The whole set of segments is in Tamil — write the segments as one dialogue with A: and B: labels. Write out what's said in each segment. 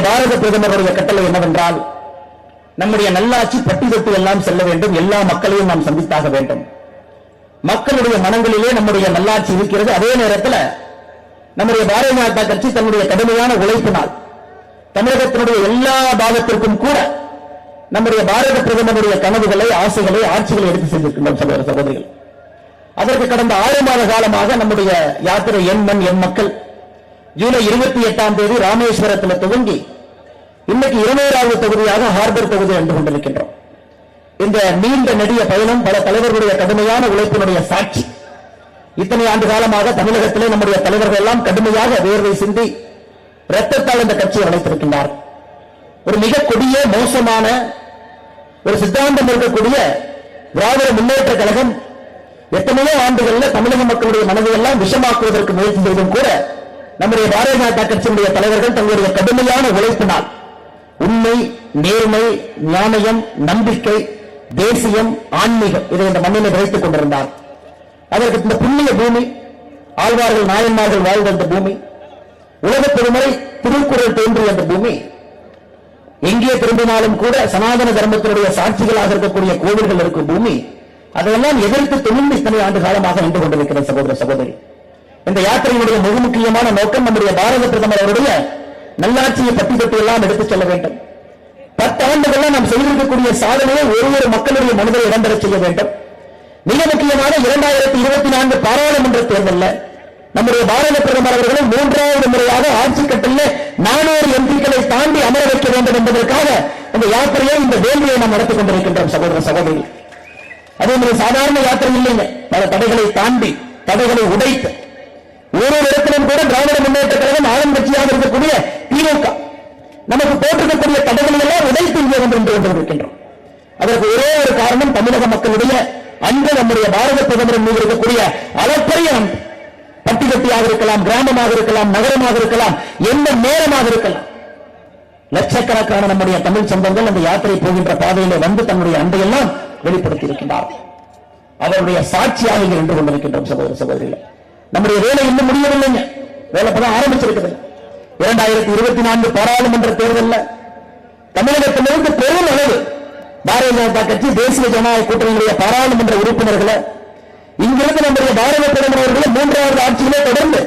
A: பாரத பிரதமருடைய கட்டளை என்னவென்றால், நம்முடைய நல்லாட்சி பட்டி தொட்டி எல்லாம் செல்ல வேண்டும், எல்லா மக்களையும் நாம் சந்தித்தாக வேண்டும். மக்களுடைய மனங்களிலே நம்முடைய நல்லாட்சி இருக்கிறது. அதே நேரத்தில் நம்முடைய பாரதிய ஜனதா கட்சி தன்னுடைய கடுமையான உழைப்பினால் தமிழகத்தினுடைய எல்லா பாகத்திற்கும் கூட நம்முடைய பாரத பிரதமருடைய கனவுகளை, ஆசைகளை, ஆட்சிகளை எடுத்து சென்றிருக்கின்றோம் சகோதர சகோதரிகள். அதற்கு கடந்த 6 மாத காலமாக நம்முடைய யாத்திரை என் மண் என் மக்கள் ஜூலை 28ஆம் தேதி ராமேஸ்வரத்தில் துவங்கி இன்னைக்கு 20வது தொகுதியாக ஹார்பர் தொகுதி என்று கொண்டிருக்கின்றோம். இந்த நீண்ட நெடிய பயணம் பல தலைவர்களுடைய கடுமையான உழைப்பினுடைய சாட்சி. இத்தனை ஆண்டு காலமாக தமிழகத்திலே நம்முடைய தலைவர்கள் எல்லாம் கடுமையாக வேர்வை சிந்தி ரத்தத்தால் இந்த கட்சியை வளைத்திருக்கின்றார். ஒரு மிக கொடிய மோசமான ஒரு சித்தாந்தம் இருக்கக்கூடிய திராவிட முன்னேற்ற கழகம் எத்தனையோ ஆண்டுகளில் தமிழக மக்களுடைய மனதை எல்லாம் விஷமாக்குவதற்கு முயற்சி செய்தும் கூட நம்முடைய பாரதிய ஜனதா கட்சியினுடைய தலைவர்கள் தங்களுடைய கடுமையான உழைப்பினால் உண்மை, நேர்மை, ஞானம், நம்பிக்கை, தேசியம், ஆன்மீகம் இதை இந்த மண்ணில் விளைத்துக் கொண்டிருந்தார். அதற்கு இந்த புண்ணிய பூமி, ஆழ்வார்கள் நாயன்மார்கள் வாழ்ந்த இந்த பூமி, உலக பெருமறை திருக்குறள் தோன்றிய அந்த பூமி, எங்கே திரும்பினாலும் கூட சனாதன தர்மத்தினுடைய சாட்சிகளாக இருக்கக்கூடிய கோவில்கள் இருக்கும் பூமி, அதையெல்லாம் எதிர்த்து துணிந்து இத்தனை ஆண்டு காலமாக நின்று கொண்டிருக்கிற சகோதர சகோதரி. இந்த யாத்திரையினுடைய மிக முக்கியமான நோக்கம் நம்முடைய பாரத பிரதமர் அவருடைய நல்லாட்சியை பட்டி தொட்டி எல்லாம் எடுத்துச் செல்ல வேண்டும். 10 ஆண்டுகள் நாம் செய்திருக்கக்கூடிய சாதனையை ஒரு மக்களுடைய மனதில் இடம்பெற செய்ய வேண்டும். மிக முக்கியமான 2024 பாராளுமன்ற தேர்தலில் நம்முடைய பாரத பிரதமர் அவர்களும் 3வது முறையாக ஆட்சி கட்டலில் 400 எம்பிக்களை தாண்டி அமர வைக்க வேண்டும் என்பதற்காக இந்த யாத்திரையை, இந்த வேள்வியை நாம் நடத்திக் கொண்டிருக்கின்றோம் சகோதர சகோதரி. அதே மாதிரி சாதாரண யாத்திரை இல்லைங்க. பல தடைகளை தாண்டி, தடைகளை உடைத்து, ஒரு இடத்திலும் கூட திராவிட முன்னேற்ற கழகம் ஆளும் கட்சியாக இருக்கக்கூடிய திமுக நமக்கு போட்டிருக்கக்கூடிய தடைகளை எல்லாம் உடைத்து இங்கே வந்து கொண்டிருக்கின்றோம். அதற்கு ஒரே ஒரு காரணம், தமிழக மக்களுடைய அன்பு, நம்முடைய பாரத பிரதமர் மீது இருக்கக்கூடிய அளப்பரிய அன்பு. பட்டிகட்டியாக இருக்கலாம், கிராமமாக இருக்கலாம், நகரமாக இருக்கலாம், எந்த நேரமாக இருக்கலாம், லட்சக்கணக்கான நம்முடைய தமிழ் சொந்தங்கள் அந்த யாத்திரை போகின்ற பாதையிலே வந்து தன்னுடைய அன்பையெல்லாம் வெளிப்படுத்தி இருக்கின்றார். அவருடைய சாட்சியாக இங்கே நின்று கொண்டிருக்கின்றோம் சகோதர சகோதரிகள். நம்முடைய வேலை இன்னும் முடியவில்லைங்க. வேலை இப்பதான் ஆரம்பிச்சிருக்குது. 2024 பாராளுமன்ற தேர்தலில் தமிழகத்திலிருந்து பெரும் அளவு பாரதிய ஜனதா கட்சி, தேசிய ஜனநாயக கூட்டணியுடைய பாராளுமன்ற உறுப்பினர்களை இங்கிருந்து நம்முடைய பாரத பிரதமர் அவர்களை 3வது ஆட்சியிலே தொடர்ந்து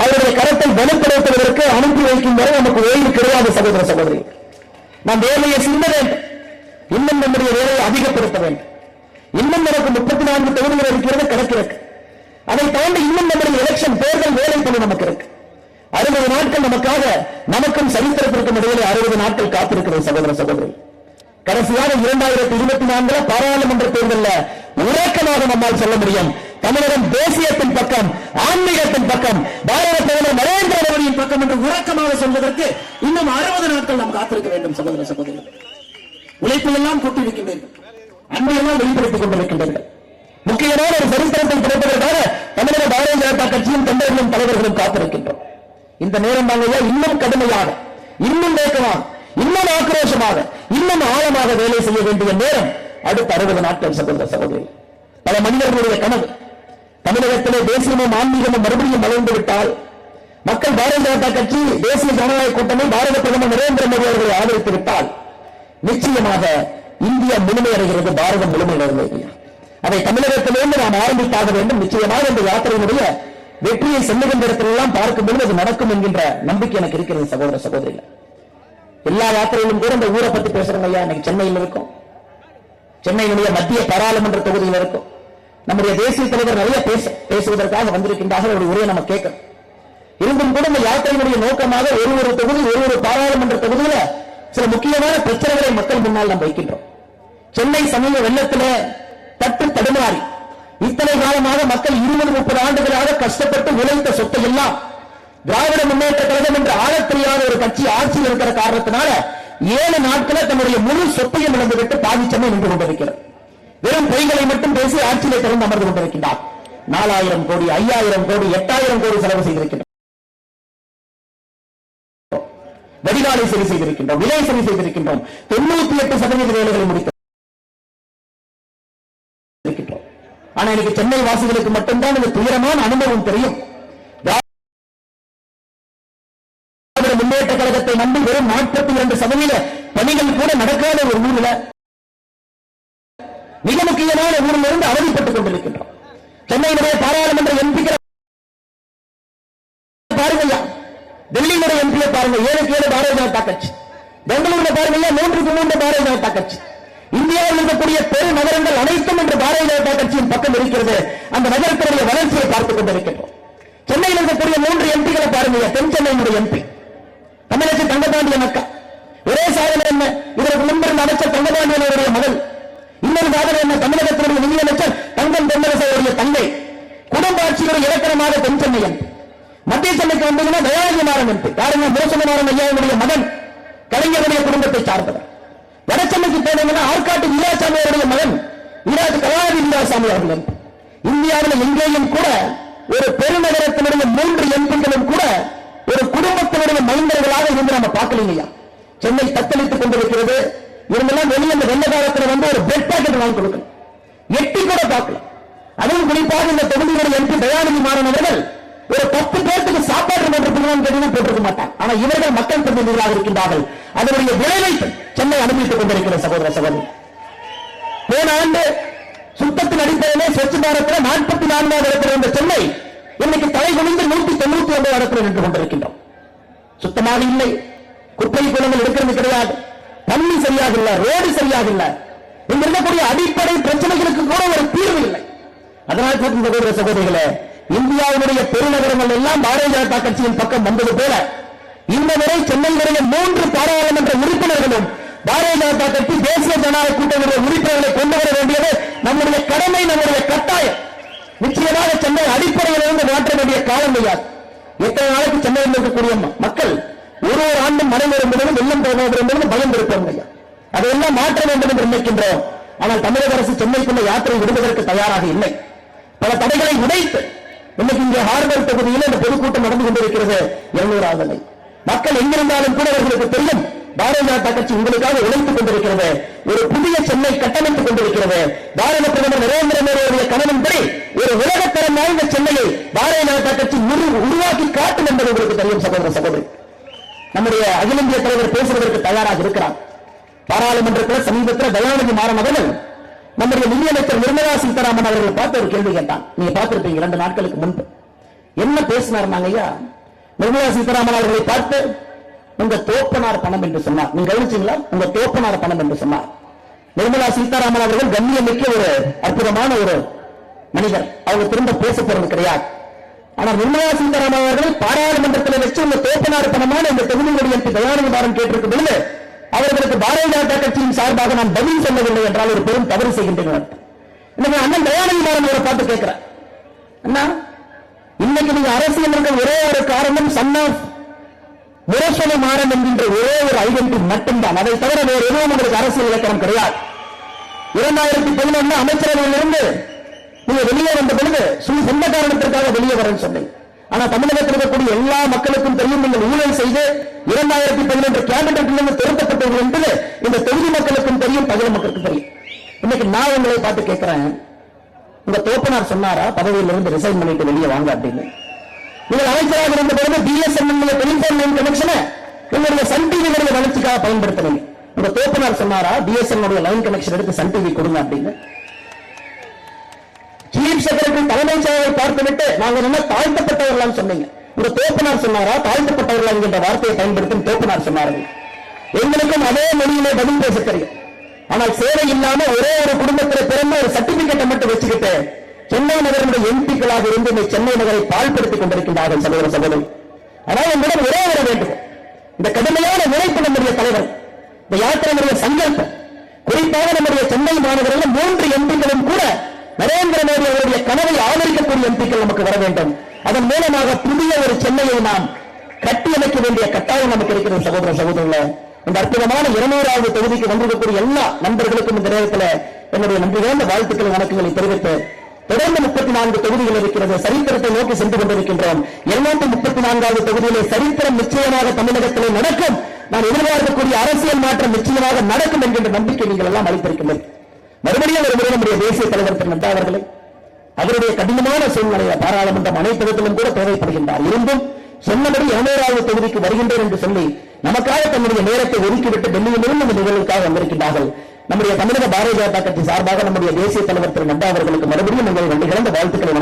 A: அவருடைய கருத்தை வலுப்படுத்துவதற்கு அனுப்பி வைக்கும் வரை நமக்கு ஓய்வு கிடையாது சகோதர சகோதரி. நாம் வேலையை சிந்த வேண்டும். இன்னும் நம்முடைய வேலையை அதிகப்படுத்த வேண்டும். இன்னும் நமக்கு 34 தொகுதிகள் இருக்கிறது கணக்கிற்கு. அதை தாண்டி இன்னும் நம்முடைய எலெக்ஷன் தேர்தல் வேலை பணி நமக்கு இருக்கு. 60 நாட்கள் நமக்காக, நமக்கும் சரித்திரத்திற்கும் இடையிலே 60 நாட்கள் காத்திருக்கிறது சகோதர சகோதரி. கடைசியாக 2024 பாராளுமன்ற தேர்தலில் உறக்கமாக நம்மால் சொல்ல முடியும், தமிழகம் தேசியத்தின் பக்கம், ஆன்மீகத்தின் பக்கம், பாரத பிரதமர் நரேந்திர மோடியின் பக்கம் என்று உறக்கமாக சொல்வதற்கு இன்னும் 60 நாட்கள் நாம் காத்திருக்க வேண்டும் சகோதர சகோதரி. உழைப்பில் எல்லாம் கூட்டியிருக்கின்றீர்கள், அன்பையெல்லாம் வெளிப்படுத்திக் கொண்டிருக்கின்றீர்கள். முக்கியமான ஒரு சரித்திரத்தை கிடைப்பதற்காக தமிழக பாரதிய ஜனதா கட்சியும் தொண்டர்களும் தலைவர்களும் காத்திருக்கின்றோம். இந்த நேரம் தாங்க இன்னும் கடுமையாக, இன்னும் வேகமாக, இன்னும் ஆக்ரோஷமாக, இன்னும் ஆழமாக வேலை செய்ய வேண்டிய நேரம் அடுத்த 60 நாட்கள் சகோதர சகோதரி. பல மனிதர்களுடைய கனவு தமிழகத்திலே தேசியமும் ஆன்மீகமும் மறுபடியும் வளர்ந்து விட்டால், மக்கள் பாரதிய ஜனதா கட்சி, தேசிய ஜனநாயக கூட்டணி, பாரத பிரதமர் நரேந்திர மோடி அவர்களை ஆதரித்து விட்டால் நிச்சயமாக இந்தியா முழுமையடைகிறது, பாரதம் முழுமையடைகிறது. அதை தமிழகத்திலிருந்து நாம் ஆரம்பித்தாக வேண்டும். நிச்சயமாக இந்த யாத்திரையினுடைய வெற்றியை செல்லுகின்ற இடத்திலெல்லாம் பார்க்கும்போது அது நடக்கும் என்கின்ற நம்பிக்கை எனக்கு இருக்கிறது சகோதர சகோதரிகள். எல்லா யாத்திரையிலும் கூட இந்த ஊரை பத்தி பேசுறோம் ஐயா. இன்னைக்கு சென்னையில் இருக்கும், சென்னையினுடைய மத்திய பாராளுமன்ற தொகுதியில் இருக்கும். நம்முடைய தேசிய தலைவர் நிறைய பேசுவதற்காக வந்திருக்கின்றார்கள். ஒரு உரையை நம்ம கேட்கணும். இருந்தும் கூட இந்த யாத்திரையினுடைய நோக்கமாக ஒரு தொகுதி, ஒரு பாராளுமன்ற தொகுதியில சில முக்கியமான பிரச்சனைகளை மக்கள் முன்னால் நாம் வைக்கின்றோம். சென்னை சமீப வெள்ளத்திலே தட்டு தடுமாறி இத்தனை காலமாக மக்கள் 20-30 ஆண்டுகளாக கஷ்டப்பட்டு உழைத்த சொத்தை எல்லாம் திராவிட முன்னேற்ற கழகம் என்று ஆளத் தெரியாத ஒரு கட்சி ஆட்சியில் இருக்கிற காரணத்தினால 7 நாட்கள தன்னுடைய முழு சொத்தையும் இழந்துவிட்டு பாதிச்சமே நின்று கொண்டிருக்கிறது. வெறும் பொய்களை மட்டும் பேசி ஆட்சியிலே திறந்து அமர்ந்து கொண்டிருக்கின்றார். 4000 கோடி, 5000 கோடி, 8000 கோடி செலவு செய்திருக்கின்றோம். வடிகாலை சரி செய்திருக்கின்றோம், விலை சரி செய்திருக்கின்றோம், 98% வேலைகளை முடித்திருக்கின்றோம். ஆனா இன்னைக்கு சென்னை வாசிகளுக்கு மட்டும்தான் இந்த துயரமான அனுபவம் தெரியும். முன்னேற்ற கழகத்தை திட்டத்தை நம்பி வெறும் 42% பணிகள் கூட நடக்காத ஒரு ஊரில், மிக முக்கியமான ஊரில் இருந்து அவதிப்பட்டுக் கொண்டிருக்கின்றோம். சென்னையினுடைய பாராளுமன்ற எம்பிக்கள் பாருங்க, டெல்லியினுடைய எம்பியை பாருங்க, 7 பாரதிய ஜனதா கட்சி, பெங்களூர்ல பாருங்க 3 பாரதிய ஜனதா கட்சி, இந்தியாவில் இருக்கக்கூடிய பெரு நகரங்கள் அனைத்தும் என்று பாரதிய ஜனதா கட்சியின் பக்கம் இருக்கிறது. அந்த நகரத்தினுடைய வளர்ச்சியை பார்த்துக் கொண்டிருக்கின்றோம். சென்னையில் இருக்கக்கூடிய 3 எம்பிகளை பாருங்க. தென் சென்னையினுடைய எம்பி தமிழக தங்கபாண்டியன் அக்கா, ஒரே சாதனை என்ன, இதற்கு முன்பு இருந்த அமைச்சர் தங்கபாண்டியனுடைய மகள். இன்னொரு சாதனை என்ன, தமிழகத்தினுடைய நிதியமைச்சர் தங்கம் தென்னரசனுடைய தங்கை. குடும்ப ஆட்சியுடைய இலக்கணமாக தென் சென்னை எம்பி. மத்திய சென்னைக்கு வந்தீங்கன்னா தயாநிதி மாறன் எம்பி. யாருங்க, மோசமாறன் ஐயாவுடைய மகன், கலைஞருடைய குடும்பத்தை சார்ந்தவர். வட சென்னைக்கு போனீங்கன்னா ஆற்காட்டு வீராசாமி அவருடைய மகன் கலாநிதி வீராசாமி அவர்கள் எம்பி. இந்தியாவில் எங்கேயும் கூட ஒரு பெருநகரத்தினுடைய 3 எம்பிக்களும் கூட ஒரு குடும்பத்தினுடைய மைந்தர்களாக இருந்து நம்ம பார்க்கலையா. சென்னை தத்தளித்துக் கொண்டிருக்கிறது. இவங்கெல்லாம் வெளியே இந்த வெள்ள காலத்தில் வந்து ஒரு பெட் பாக்கெட் வாங்கி கொடுக்கணும், எட்டி கூட பார்க்கலாம். அதுவும் குறிப்பாக இந்த தொகுதியுடைய எம்பி தயாநிதி மாறன் அவர்கள் ஒரு 10 பேருக்கு சாப்பாடு போட்டிருக்க மாட்டாங்க. ஆனா இவர்கள் மக்கள் பிரதிநிதிகளாக இருக்கின்றார்கள். அதனுடைய விளைவை சென்னை அனுபவித்துக் கொண்டிருக்கிற சகோதர சகோதரி. போன ஆண்டு சுத்தத்தின் அடிப்படையிலே ஸ்வச்ச பாரத்தில் 44வது இடத்தில் இருந்த சென்னை இன்னைக்கு தலை குனிந்து 199 இடத்தில் நின்று கொண்டிருக்கின்றோம். சுத்தமாக இல்லை, குப்பை குளங்கள் இருக்கிறது கிடையாது, தண்ணி சரியாக இல்லை, ரோடு சரியாக இல்லை, இங்க இருக்கக்கூடிய அடிப்படை பிரச்சனைகளுக்கு கூட ஒரு தீர்வு இல்லை. அதனால் சகோதர சகோதரிகளே, இந்தியாவுடைய பெருநகரங்கள் எல்லாம் பாரதிய ஜனதா கட்சியின் பக்கம் வந்தது போல இந்த முறை சென்னையினுடைய 3 பாராளுமன்ற உறுப்பினர்களும் பாரதிய ஜனதா கட்சி தேசிய ஜனநாயக கூட்டணியுடைய உறுப்பினர்களை கொண்டு வர வேண்டியது நம்முடைய கடமை, நம்முடைய கட்டாயம். நிச்சயமாக சென்னை அடிப்படையிலிருந்து மாற்ற வேண்டிய காலம் கிடையாது. எத்தனை நாளைக்கு சென்னையில் இருக்கக்கூடிய மக்கள் ஒரு ஆண்டும் மழை வரும்போது வெள்ளம் போவது பயம் இருப்போம். அதையெல்லாம் மாற்ற வேண்டும் என்று நினைக்கின்றோம். ஆனால் தமிழக அரசு சென்னைக்குள்ள யாத்திரை விடுவதற்கு தயாராக இல்லை. பல தடைகளை உடைத்து இன்னைக்கு இங்கே ஹார்பர் தொகுதியில் இந்த பொதுக்கூட்டம் நடந்து கொண்டிருக்கிறது. 200வது மக்கள் எங்கிருந்தாலும் கூட அவர்களுக்கு தெரியும், பாரதிய ஜனதா கட்சி உங்களுக்காக உழைத்துக் கொண்டிருக்கிறது. ஒரு புதிய சென்னை கட்டமைத்துக் கொண்டிருக்கிறது. பாரத பிரதமர் நரேந்திர மோடியுடைய கனவின்படி ஒரு உலகத்தரம் வாய்ந்த சென்னையை பாரதிய ஜனதா கட்சி உருவாக்கி காட்டும் என்பது உங்களுக்கு தெரியும் சகோதர சகோதரி. நம்முடைய அகில இந்திய தலைவர் பேசுவதற்கு தயாராக இருக்கிறார். பாராளுமன்றத்தில் சமீபத்தில் தயாநிதி மாறன் அவர்கள் நம்முடைய நிதியமைச்சர் நிர்மலா சீதாராமன் அவர்கள் பார்த்து ஒரு கேள்வி கேட்டான். நீங்க பார்த்திருப்பீங்க 2 நாட்களுக்கு முன்பு என்ன பேசினார். ஐயா நிர்மலா சீதாராமன் அவர்களை பார்த்து உங்க தோப்பனார் பணம் என்று சொன்னார். நீங்க கவனிச்சீங்களா? உங்க தோப்பனார் பணம் என்று சொன்னார். நிர்மலா சீதாராமன் அவர்கள் கண்ணியமிக்க ஒரு அற்புதமான ஒரு மனிதர். அவங்க திரும்ப பேச போறது கிடையாது. ஆனால் நிர்மலா சீதாராமன் அவர்கள் பாராளுமன்றத்தில் வச்சு உங்க தோப்பனார் பணமான இந்த தொகுதியுடைய தயாநிதி மாறன் கேட்டிருக்கும் பொழுது அவர்களுக்கு பாரதிய ஜனதா கட்சியின் சார்பாக நான் பதில் சொல்லவில்லை என்றால் ஒரு பெரும் தவறு செய்கின்றனர். இன்னைக்கு அண்ணன் தயாநிதி மாறன் அவரை பார்த்து கேட்கிறேன், அண்ணா இன்னைக்கு நீங்க அரசியல் இருக்க ஒரே ஒரு காரணம் சன்னா முரசொலி மாறன் என்கின்ற ஒரே ஒரு ஐடென்டிட்டி மட்டும்தான். அதை தவிர வேறு எதுவும் உங்களுக்கு அரசியல் இலக்கணம் கிடையாது. 2011 அமைச்சரவையிலிருந்து நீங்க வெளியே வந்த பொழுது சொந்த காரணத்திற்காக வெளியே வரேன்னு சொன்னீங்க. ஆனா தமிழகத்தில் இருக்கக்கூடிய எல்லா மக்களுக்கும் தெரியும், நீங்கள் ஊழல் செய்து 2011 கேபினட்டிலிருந்து திருத்தப்பட்டவர்கள் என்பது இந்த தொகுதி மக்களுக்கும் தெரியும், பகுதி மக்களுக்கும் தெரியும். இன்னைக்கு நான் உங்களை பார்த்து கேட்கிறேன், உங்க தோப்பனார் சொன்னாரா பதவியிலிருந்து ரிசைன் பண்ணிட்டு வெளியே வாங்க அப்படின்னு? நீங்கள் அமைச்சராக இருந்த பொழுது பிஎஸ்என்எல் டெலிபோன் லைன் கனெக்ஷனை உங்களுடைய சன் டிவிகளுடைய வளர்ச்சிக்காக பயன்படுத்தவில்லை. உங்க தோப்பனார் சொன்னாரா பிஎஸ்என்எல் லைன் கனெக்ஷன் எடுத்து சன் டிவி கொடுங்க அப்படின்னு? சீஃப் செக்ரட்டரி தலைமைச் செயலரை பார்த்துவிட்டு நாங்கள் என்ன தாழ்த்தப்பட்டவர்களாம் சொன்னீங்க. உங்க தோப்பனார் சொன்னாரா தாழ்த்தப்பட்டவர்களா என்கின்ற வார்த்தையை பயன்படுத்தும் தோப்பனார் சொன்னார்கள். எங்களுக்கும் அதே மொழியிலே பதில் பேச தெரியும். ஆனால் சேவை இல்லாம ஒரே ஒரு குடும்பத்தில் பிறந்த ஒரு சர்டிபிகேட்டை மட்டும் வச்சுக்கிட்டு சென்னை நகரனுடைய எம்பிக்களாக இருந்து இந்த சென்னை நகரை பாழ்படுத்திக் கொண்டிருக்கின்றார்கள் சகோதர சகோதரி. அதாவது உங்களிடம் ஒரே வர வேண்டும். இந்த கடுமையான உழைப்பு நம்முடைய தலைவர், இந்த யாத்திரையுடைய சங்கல்பம், குறிப்பாக நம்முடைய சென்னை மாநகரில் 3 எம்பிக்களும் கூட நரேந்திர மோடி அவருடைய கனவை ஆதரிக்கக்கூடிய எம்பிக்கள் நமக்கு வர வேண்டும். அதன் மூலமாக புதிய ஒரு சென்னையை நாம் கட்டியமைக்க வேண்டிய கட்டாயம் நமக்கு இருக்கிறது சகோதர சகோதரர்களே. இந்த அற்புதமான 200வது தொகுதிக்கு வந்திருக்கக்கூடிய எல்லா நண்பர்களுக்கும் இந்த நேரத்தில் என்னுடைய நன்றி கலந்த வாழ்த்துக்கள் வணக்கங்களை தெரிவித்து, தொடர்ந்து 34 தொகுதிகள் இருக்கிறது. சரித்திரத்தை நோக்கி சென்று கொண்டிருக்கின்றோம். 234வது தொகுதியிலே சரித்திரம் நிச்சயமாக தமிழகத்திலே நடக்கும். நான் எதிர்பார்க்கக்கூடிய அரசியல் மாற்றம் நிச்சயமாக நடக்கும் என்கின்ற நம்பிக்கை நீங்கள் எல்லாம் அளித்திருக்கின்றனர். மறுபடியும் ஒரு முறை நம்முடைய தேசிய தலைவர் திரு நட்டா அவர்களை அவருடைய கடினமான சூழ்நிலையை பாராளுமன்றம் அனைத்து விதத்திலும் கூட தேவைப்படுகின்றார். இருந்தும் சொன்னபடி 200வது தொகுதிக்கு வருகின்றேன் என்று சொல்லி நமக்காக தன்னுடைய நேரத்தை ஒதுக்கிவிட்டு டெல்லியிலிருந்து இந்த நிகழ்வுக்காக வந்திருக்கின்றார்கள். நம்முடைய தமிழக பாரதிய ஜனதா கட்சி சார்பாக நம்முடைய தேசிய தலைவர் திரு நட்டா அவர்களுக்கு மறுபடியும் உங்களை நன்றி கலந்த வாழ்த்துக்களை